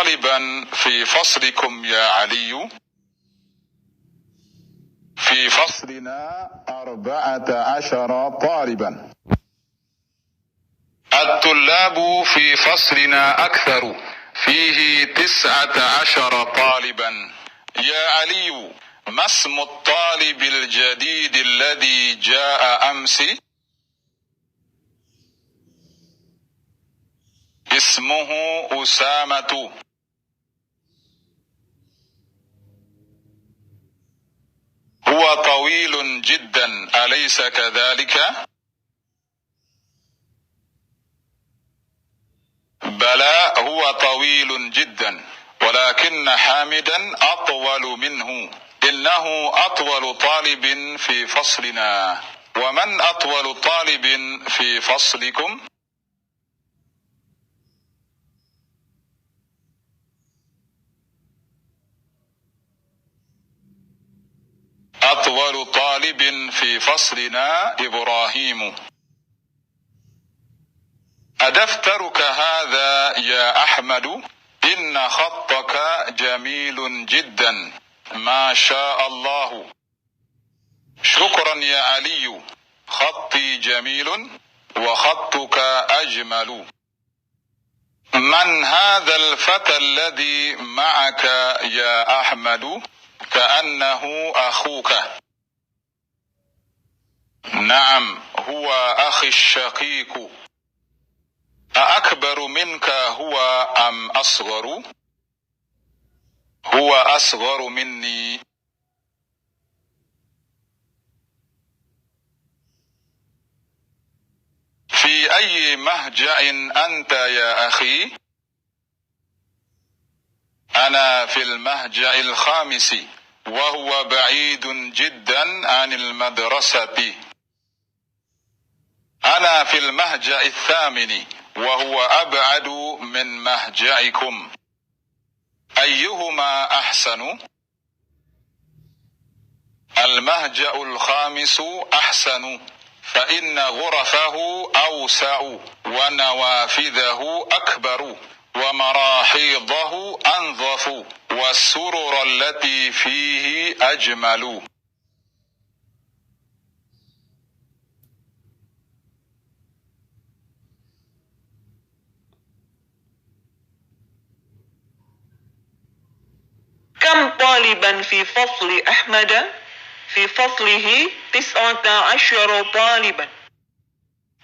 طالبا في فصلكم يا علي؟ في فصلنا 14 طالبا. الطلاب في فصلنا أكثر، فيه 19 طالبا. يا علي، ما اسم الطالب الجديد الذي جاء أمس؟ اسمه أسامة. هو طويل جدا، أليس كذلك؟ بلى، هو طويل جدا، ولكن حامدا أطول منه. إنه أطول طالب في فصلنا. ومن أطول طالب في فصلكم؟ أطول طالب في فصلنا إبراهيم. أدفترك هذا يا أحمد؟ إن خطك جميل جدا، ما شاء الله. شكرا يا علي، خطي جميل وخطك أجمل. من هذا الفتى الذي معك يا أحمد؟ كأنه أخوك. نعم، هو أخي الشقيق. أأكبر منك هو أم أصغر؟ هو أصغر مني. في أي مهجع أنت يا أخي؟ أنا في المهجع الخامس، وهو بعيد جدا عن المدرسة. أنا في المهجع الثامن، وهو أبعد من مهجعكم. أيهما أحسن؟ المهجع الخامس أحسن، فإن غرفه أوسع، ونوافذه أكبر، ومراحيضه أنظف، والسرر التي فيه أجمل. كم طالبا في فصل أحمد؟ في فصله 19 طالبا.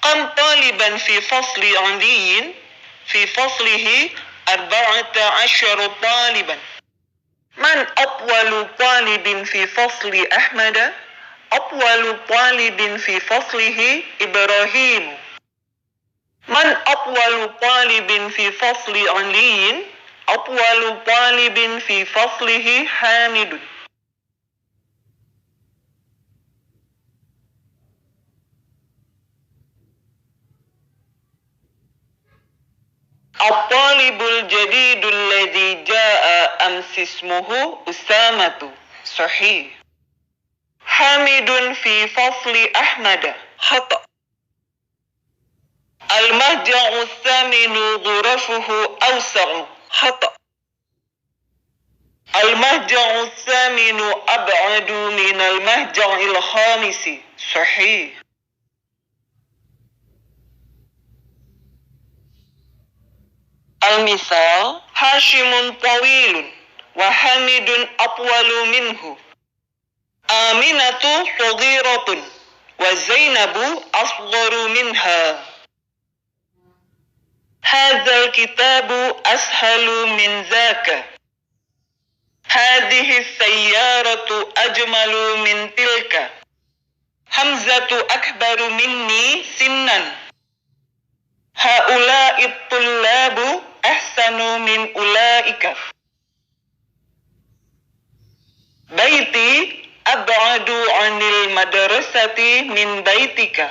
كم طالبا في فصل علي؟ في فصله 14 طالبا. من أطول طالب في فصل أحمد؟ أطول طالب في فصله إبراهيم. من أطول طالب في فصل علي؟ أطول طالب في فصله حامد. الطالب الجديد الذي جاء أمس اسمه أسامة. صحيح. حامد في فصل أحمد. خطأ. المهجع الثامن غرفه أوسع. خطأ. المهجع الثامن أبعد من المهجع الخامس. صحيح. المثال: هاشم طويل وحامد أطول منه. آمنة صغيرة وزينب أصغر منها. هذا الكتاب أسهل من ذاك. هذه السيارة أجمل من تلك. حمزة أكبر مني سنا. هؤلاء الطلاب أحسن من أولئك. بيتي أبعد عن المدرسة من بيتك.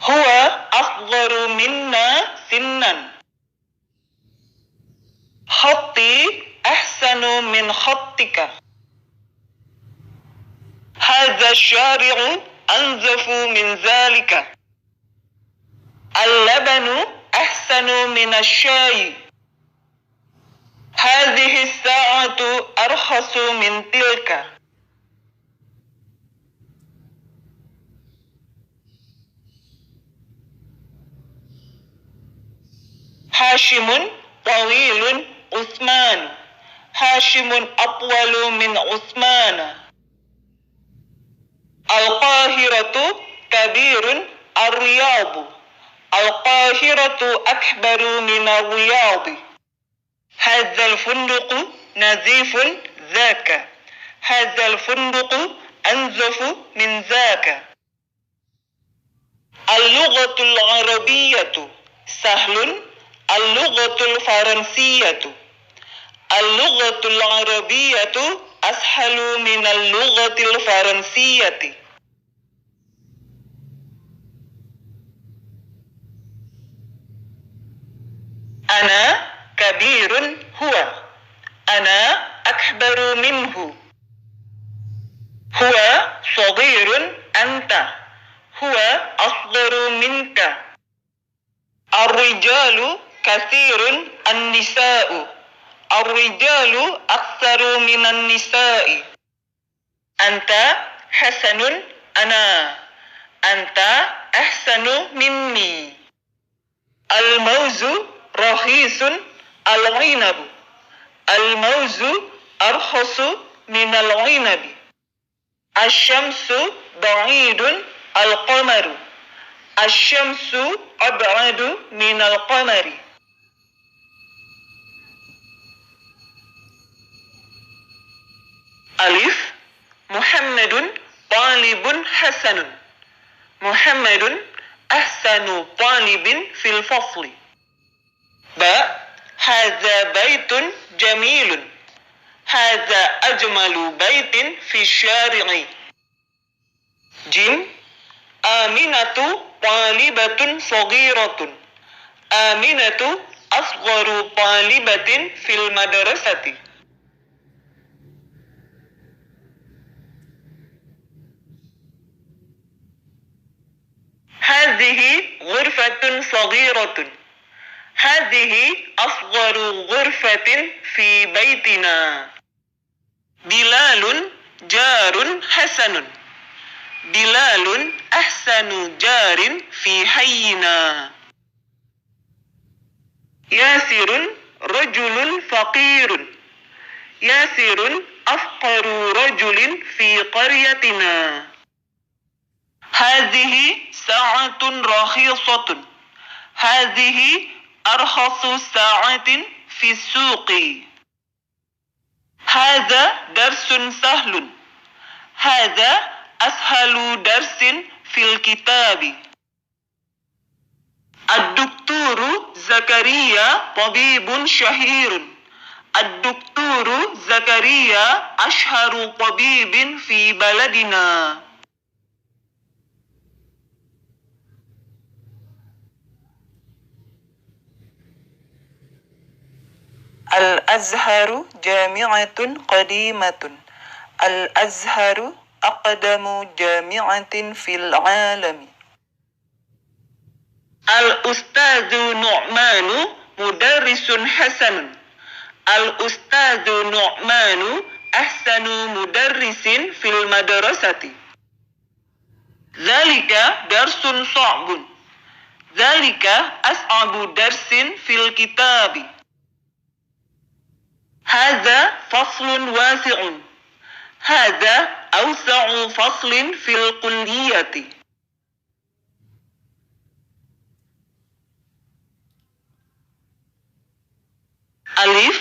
هو أصغر منا سنا. خطي أحسن من خطك. هذا الشارع أنظف من ذلك. اللبن أحسن ahsanu minasy-syai. Hadhihi as-sa'atu arkhasu min tilka. Hashimun tawilun Utsman. Hashimun atwalu min Utsmana. Al-Qahiratu kabirun ar-Riyadu. Al-Qahiratu akbaru min ar-Riyadi. Hadzal funduqu nazifun zaka. Hadzal funduqu anzafu min zaka. Al-lughatul arabiyyatu sahlun. Al-lughatul faransiyatu. Al-lughatul arabiyyatu ashalu min al-lughatil faransiyati. Ana kabirun huwa. Ana akbaru minhu. Huwa saghirun anta. Huwa asgharu minka. Ar-rijalu kathirun an-nisa'u. Ar-rijalu aktsaru minan nisa'i. Anta hasanun ana. Anta ahsanu minni. Al-mauzu rahisun al-'inabu. Al-mauzu arkhasu minal 'inabi. Asy-syamsu ba'idun al-qamaru. Asy-syamsu ab'adu minal qamari. Alif. Muhammadun talibun hasanun. Muhammadun ahsanu talibin fil fasli. Ba. Hadza baitun jamilun. Hadza ajmalu baitin fi syari'i. Jim. Aminatu talibatun saghiratun. Aminatu asgharu talibatin fil madrasati. Hadhihi ghurfatun saghiratun. Hadhihi asgharu ghurfatin fi baitina. Bilalun jarun hasanun. Bilalun ahsanu jarin fi hayyina. Yasirun rajulun faqirun. Yasirun afqaru rajulin fi qaryatina. Hadhihi sa'atun rakhisatun. Hadhihi arkhasu sa'atin fi suqi. Hadza darsun sahlun. Hadza ashalu darsin fil kitabi. Ad-dukturu Zakaria tabibun syahirun. Ad-dukturu Zakaria ashharu tabibin fi baladina. Al-Azharu jami'atun qadimatun. Al-Azharu aqdamu jami'atin fil alami. Al-Ustadzu Nu'manu mudarrisun hasanun. Al-Ustadzu Nu'manu ahsanu mudarrisin fil madrasati. Dzalika darsun sa'bun. Dzalika as'abu darsin fil kitabi. Hadza faslun wasi'un. Hadza awsa'u faslin fil kulliyati. Alif.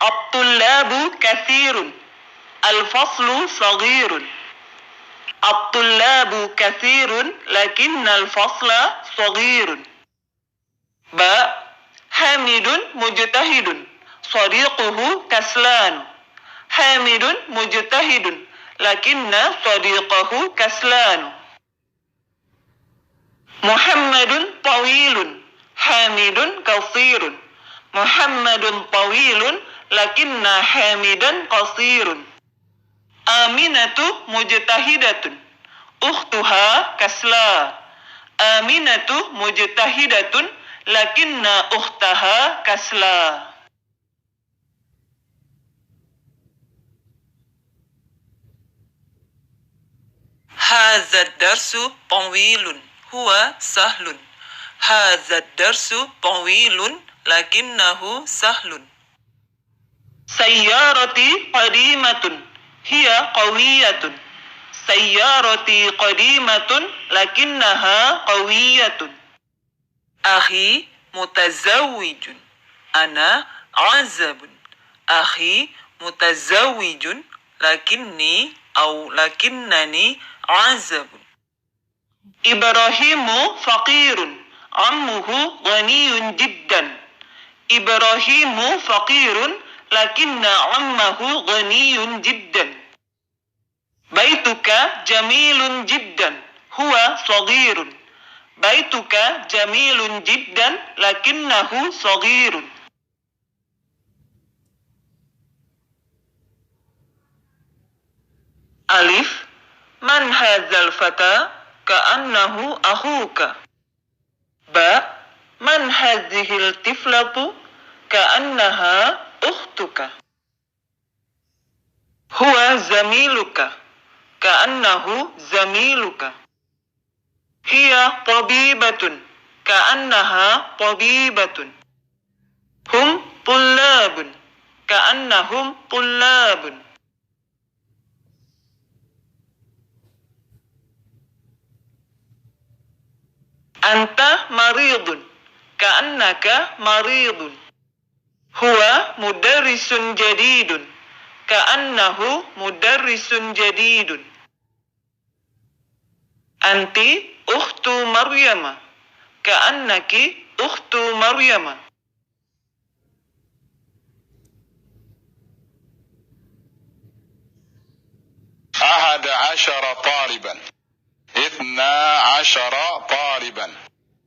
At-tullabu katsirun. Al-faslu saghirun. At-tullabu katsirun lakinna al-fasla saghirun. Ba. Hamidun mujtahidun. Sadiquhu kaslan. Hamidun mujtahidun lakinna sadiqahu kaslan. Muhammadun tawilun. Hamidun katsirun. Muhammadun tawilun lakinna hamidan qasirun. Aminatu mujtahidatun. Ukhtuha kasla. Aminatu mujtahidatun lakinna ukhtaha kasla. هذا الدرس طويل هو سهل. هذا الدرس طويل لكنه سهل. سيارتي قديمة هي قوية. سيارتي قديمة لكنها قوية. أخي متزوج. أنا عزب. أخي متزوج لكنني عزب. إبراهيم فقير. عمه غني جدا. إبراهيم فقير لكن عمه غني جدا. بيتك جميل جدا هو صغير. بيتك جميل جدا لكنه صغير. ألف من هذا الفتى كأنه أخوك. باء من هذه الطفلة كأنها أختك. هو زميلك كأنه زميلك. هي طبيبة كأنها طبيبة. هم طلاب كأنهم طلاب. أنت مريض كأنك مريض. هو مدرس جديد كأنه مدرس جديد. أنت أخت مريم كأنك أخت مريم. 11 طالبا 12 طالبا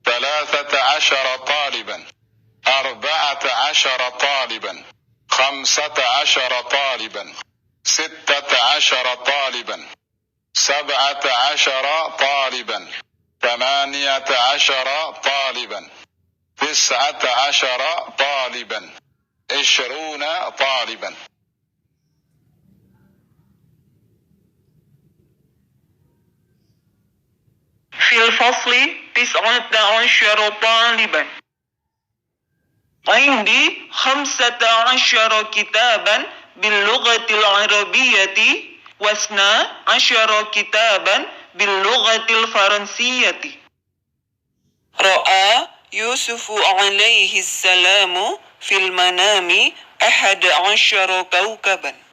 13 طالبا 14 طالبا 15 طالبا 16 طالبا 17 طالبا 18 طالبا 19 طالبا 20 طالبا. في الفصل 19 طالبا. عندي 15 كتابا باللغة العربية و12 كتابا باللغة الفرنسية. رأى يوسف عليه السلام في المنام 11 كوكبا.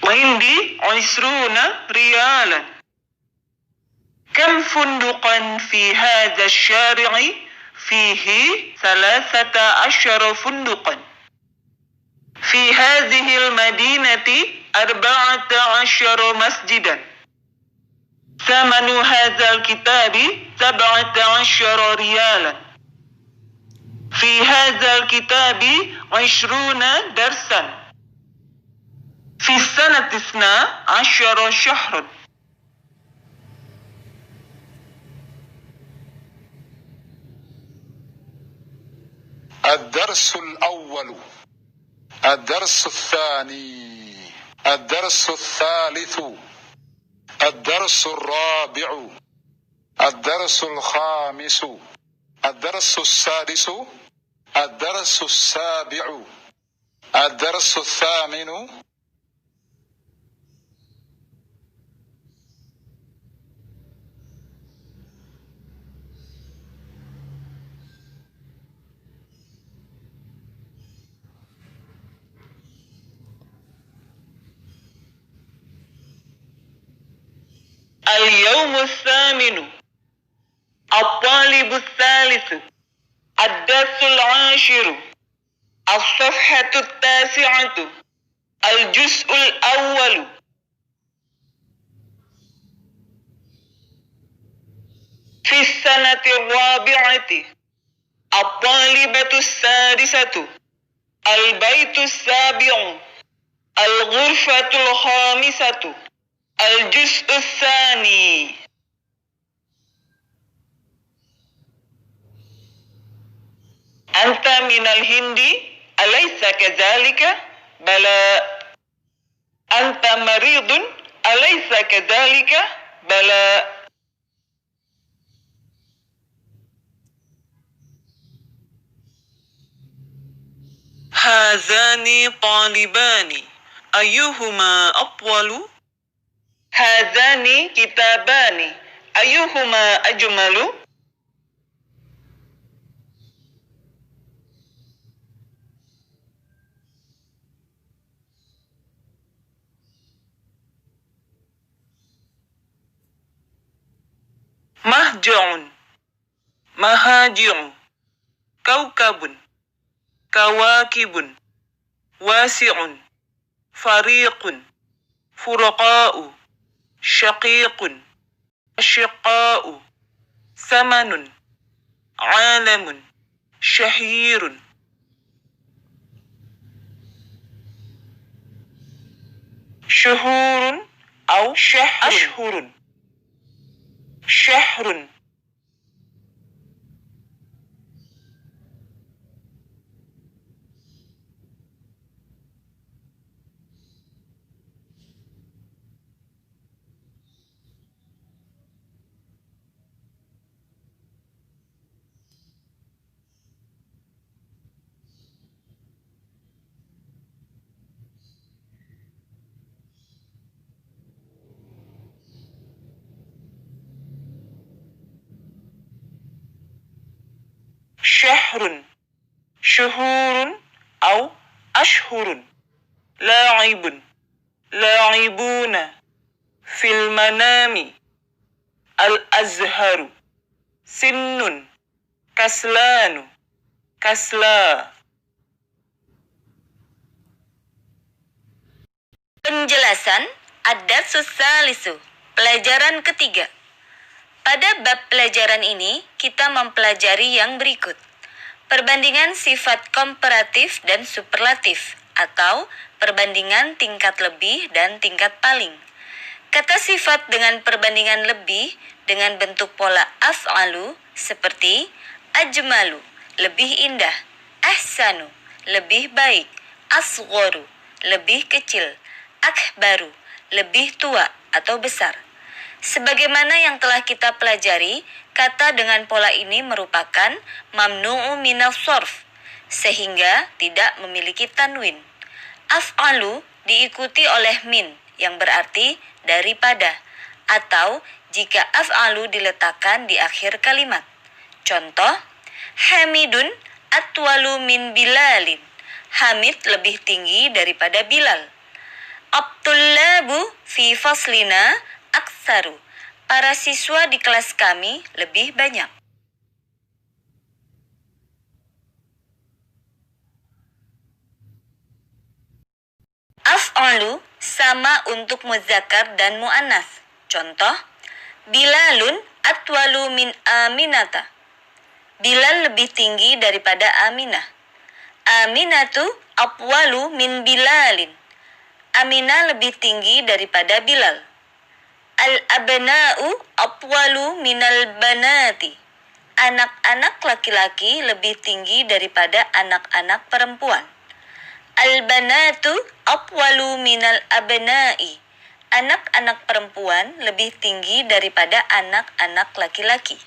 عندي 20 ريالا. كم فندقا في هذا الشارع؟ فيه 13 فندقا. في هذه المدينة 14 مسجدا. ثمن هذا الكتاب 17 ريالا. في هذا الكتاب 20 درسا. في السنة 12 شهرا. الدرس الأول، الدرس الثاني، الدرس الثالث، الدرس الرابع، الدرس الخامس، الدرس السادس، الدرس السابع، الدرس الثامن. اليوم الثامن. الطالب الثالث. الدرس العاشر. الصفحة 9. الجزء الأول. في السنة الرابعة. الطالبة السادسة. البيت السابع. الغرفة الخامسة. الجزء الثاني. أنت من الهند أليس كذلك؟ بلى. أنت مريض أليس كذلك؟ بلى. هذان طالبان أيهما أطول؟ هذان كتابان أيهما أجمل؟ مهجع مهاجع كوكب كواكب واسع فريق فرقاء شقيق أشقاء ثمن عالم شهير. شهور أو أشهر. شهر. شهر. شهور أو أشهر. لاعب لاعبون في المنام. الأزهر سن كسلان كسلا. Penjelasan Ad-Darsus Salisu, pelajaran ketiga. Pada bab pelajaran ini, kita mempelajari yang berikut. Perbandingan sifat komparatif dan superlatif, atau perbandingan tingkat lebih dan tingkat paling. Kata sifat dengan perbandingan lebih dengan bentuk pola af'alu seperti ajmalu, lebih indah, ahsanu, lebih baik, asghoru, lebih kecil, akbaru, lebih tua atau besar. Sebagaimana yang telah kita pelajari, kata dengan pola ini merupakan mamnu'u minaf sorf, sehingga tidak memiliki tanwin. Af'alu diikuti oleh min, yang berarti daripada, atau jika af'alu diletakkan di akhir kalimat. Contoh, Hamidun atwalu min Bilalin. Hamid lebih tinggi daripada Bilal. Abtullabu fi faslina aksaru. Para siswa di kelas kami lebih banyak. Af'alu sama untuk muzakkar dan mu'annas. Contoh, Bilalun atwalu min Aminata. Bilal lebih tinggi daripada Aminah. Aminatu atwalu min Bilalin. Aminah lebih tinggi daripada Bilal. Al-abna'u atwalu minal banati. Anak-anak laki-laki lebih tinggi daripada anak-anak perempuan. Al-banatu atwalu minal abna'i. Anak-anak perempuan lebih tinggi daripada anak-anak laki-laki.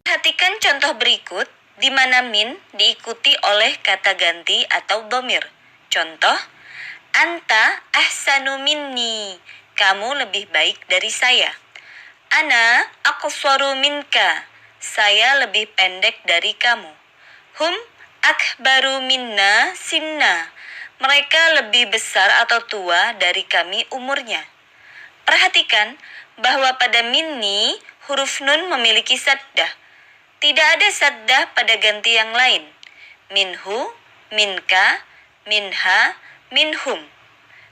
Perhatikan contoh berikut di mana min diikuti oleh kata ganti atau dhamir. Contoh, anta ahsanu minni. Kamu lebih baik dari saya. Ana aqsaru minka. Saya lebih pendek dari kamu. Hum akbaru minna sinna. Mereka lebih besar atau tua dari kami umurnya. Perhatikan bahwa pada minni huruf nun memiliki saddah. Tidak ada saddah pada ganti yang lain. Minhu, minka, minha, minhum.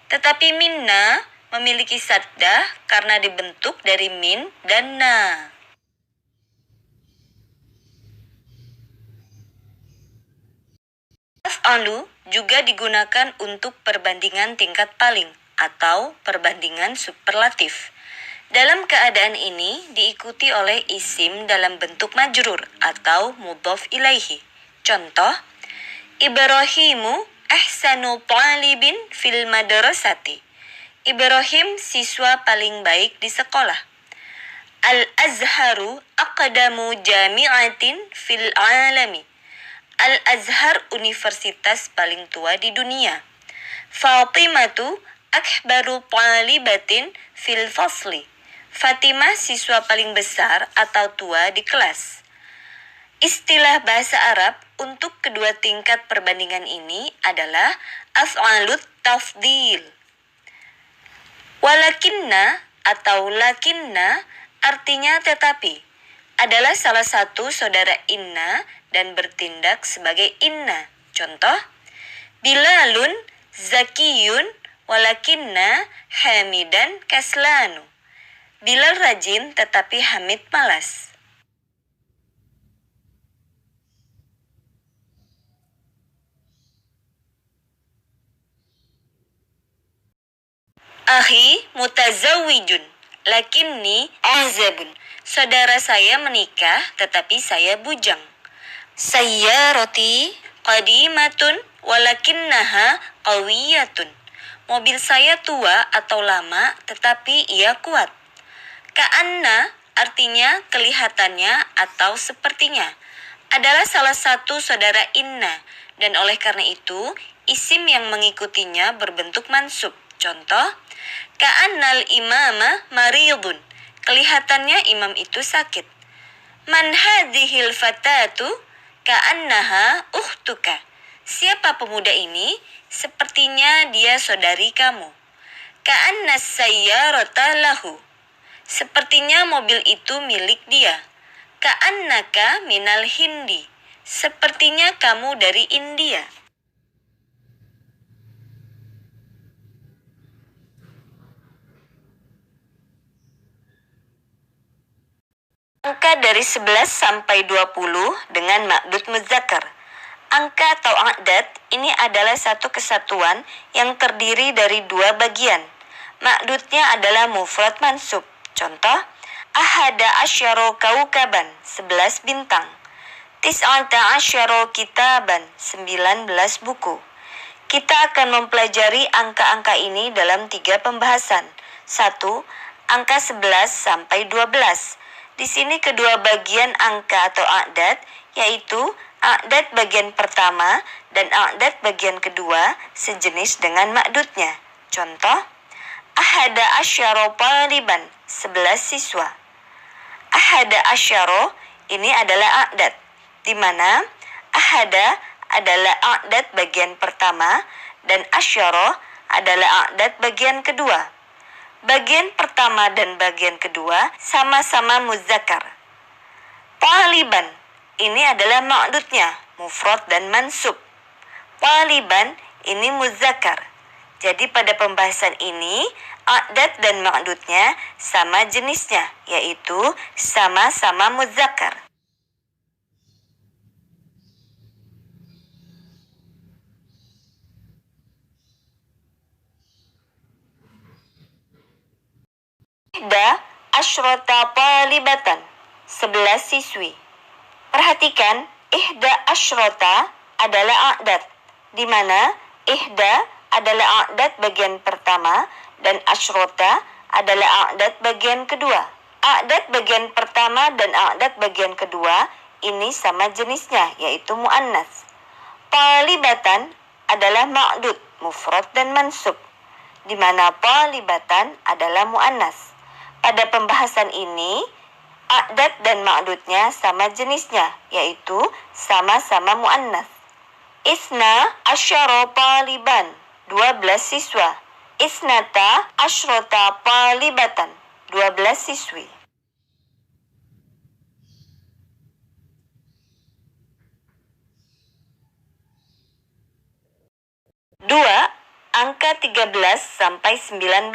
Tetapi minna memiliki saddah karena dibentuk dari min dan na. Af'alu juga digunakan untuk perbandingan tingkat paling atau perbandingan superlatif. Dalam keadaan ini diikuti oleh isim dalam bentuk majrur atau mudhaf ilaihi. Contoh, Ibrahimu ahsanu talibin fil madrasati. Ibrahim siswa paling baik di sekolah. Al-Azharu aqdamu jami'atin fil alami. Al-Azhar universitas paling tua di dunia. Fatimatu akbaru talibatin fil fasli. Fatimah siswa paling besar atau tua di kelas. Istilah bahasa Arab untuk kedua tingkat perbandingan ini adalah af'alut tafdil. Walakinna atau lakinna artinya tetapi adalah salah satu saudara inna dan bertindak sebagai inna. Contoh, Bilalun zakiyun walakinna hamidan kaslanu. Bilal rajin tetapi Hamid malas. Akhi mutazawwijun lakinni azabun. Saudara saya menikah tetapi saya bujang. Sayyarati qadimatun walakinnaha qawiyatun. Mobil saya tua atau lama tetapi ia kuat. Ka'anna artinya kelihatannya atau sepertinya adalah salah satu saudara inna dan oleh karena itu isim yang mengikutinya berbentuk mansub. Contoh, Ka'annal imama maridun. Kelihatannya imam itu sakit. Man hadhil fatatu ka'annaha ukhtuka. Siapa pemuda ini? Sepertinya dia saudari kamu. Ka'annas sayyarata lahu. Sepertinya mobil itu milik dia. Ka'annaka minal Hindi. Sepertinya kamu dari India. Angka dari 11 sampai 20 dengan ma'dud muzakkar. Angka atau a'dad ini adalah satu kesatuan yang terdiri dari dua bagian. Ma'dudnya adalah mufrad mansub. Contoh, ahada asyaro kaukaban, 11 bintang. Tis'ata asyaro kitaban, 19 buku. Kita akan mempelajari angka-angka ini dalam 3 pembahasan. 1. Angka 11 sampai 12. Di sini kedua bagian angka atau a'dad, yaitu a'dad bagian pertama dan a'dad bagian kedua sejenis dengan ma'dudnya. Contoh, ahada asyaro taliban, 11 siswa. Ahada asyaro ini adalah a'dad, di mana ahada adalah a'dad bagian pertama dan asyaro adalah a'dad bagian kedua. Bagian pertama dan bagian kedua sama-sama muzakkar. Taliban ini adalah ma'dudnya, mufrad dan mansub. Taliban ini muzakkar. Jadi pada pembahasan ini, a'dad dan ma'dudnya sama jenisnya, yaitu sama-sama muzakkar. Ihda asyrata talibatan, 11 siswi. Perhatikan, ihda asyrata adalah a'dad, di mana ihda adalah a'dad bagian pertama dan asyrota adalah a'dad bagian kedua. A'dad bagian pertama dan a'dad bagian kedua ini sama jenisnya, yaitu mu'annas. Talibatan adalah ma'dud, mufrad dan mansub, di mana talibatan adalah mu'annas. Pada pembahasan ini, a'dad dan ma'dudnya sama jenisnya, yaitu sama-sama mu'annas. Isna asyara taliban, 12 siswa. Isnata asyrata talibatan, 12 siswi. 2. Angka 13 sampai 19.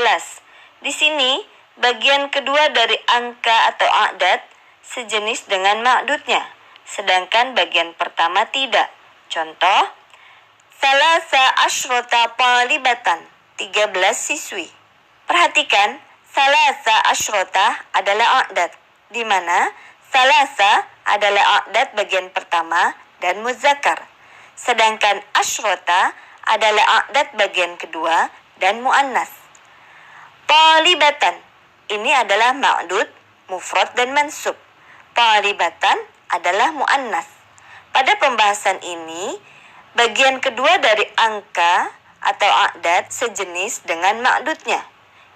Di sini, bagian kedua dari angka atau a'dad sejenis dengan ma'dudnya, sedangkan bagian pertama tidak. Contoh, Salasa asyrota talibatan, 13 siswi. Perhatikan, salasa asyrota adalah a'dad, di mana salasa adalah a'dad bagian pertama dan muzakkar. Sedangkan asyrota adalah a'dad bagian kedua dan muannas. Talibatan, ini adalah ma'dud, mufrad dan mansub. Talibatan adalah muannas. Pada pembahasan ini, bagian kedua dari angka atau a'dad sejenis dengan ma'dudnya,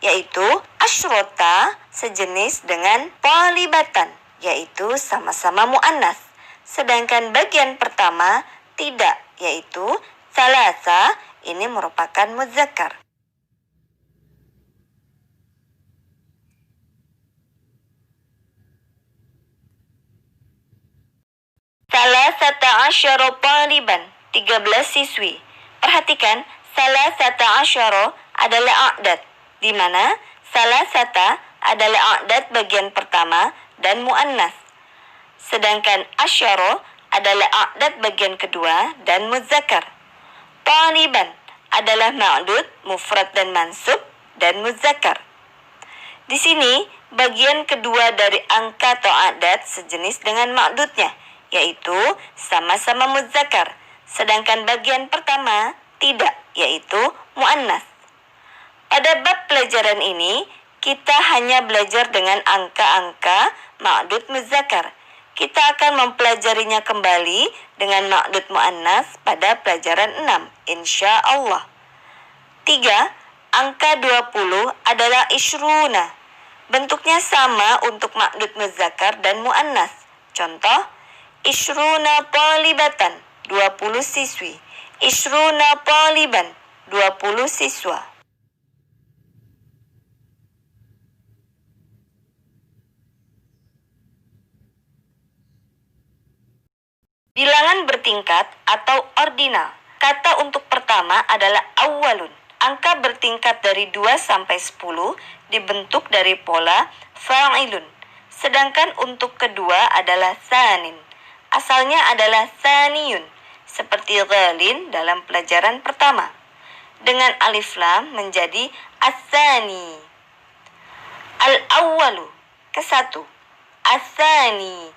yaitu asyrota sejenis dengan talibatan, yaitu sama-sama muannas. Sedangkan bagian pertama tidak, yaitu salasa ini merupakan muzakkar. Salasata asyara taliban, 13 siswi. Perhatikan, salasata asyara adalah a'dad, di mana salasata adalah a'dad bagian pertama dan muannas. Sedangkan asyara adalah a'dad bagian kedua dan muzakkar. Taliban adalah ma'dud, mufrad dan mansub dan muzakkar. Di sini, bagian kedua dari angka atau a'dad sejenis dengan ma'dudnya, yaitu sama-sama muzakkar. Sedangkan bagian pertama tidak, yaitu muannas. Pada bab pelajaran ini, kita hanya belajar dengan angka-angka ma'dud muzakkar. Kita akan mempelajarinya kembali dengan ma'dud muannas pada pelajaran 6, insya Allah. 3. Angka 20 adalah isyruna. Bentuknya sama untuk ma'dud muzakkar dan muannas. Contoh, isyruna talibatan, 20 siswi. Isyruna taliban, 20 siswa. Bilangan bertingkat atau ordinal. Kata untuk pertama adalah awwalun. Angka bertingkat dari 2 sampai 10 dibentuk dari pola fa'ilun. Sedangkan untuk kedua adalah sanin. Asalnya adalah saniyun, seperti ghalin dalam pelajaran pertama. Dengan alif lam menjadi as-sani. Al-awwalu, ke-1. As-sani,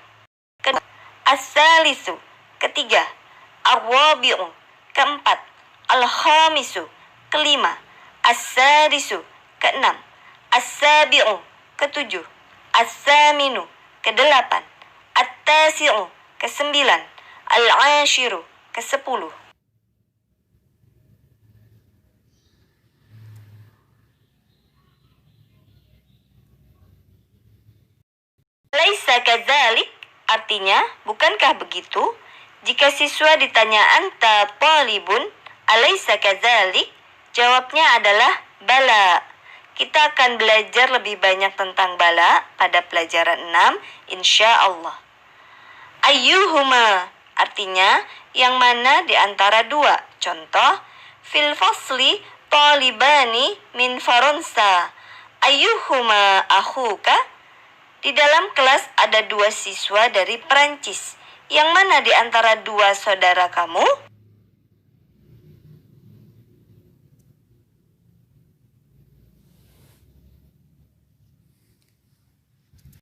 kedua. As-salisu, ketiga. Ar-rabi'u, keempat. Al-khamisu, kelima. As-sadisu, keenam. As-sabi'u, ketujuh. As-saminu, kedelapan. At-tasi'u, ke-9. Al-ashiru, ke-10. Laisa kadzalik, artinya bukankah begitu? Jika siswa ditanya anta talibun, alaisa kadzalik, jawabnya adalah bala. Kita akan belajar lebih banyak tentang bala pada pelajaran 6, insya Allah. Ayyuhuma, artinya yang mana di antara dua. Contoh, fil fasli talibani min Faransa. Ayyuhuma akhuka? Di dalam kelas ada 2 siswa dari Perancis. Yang mana di antara 2 saudara kamu?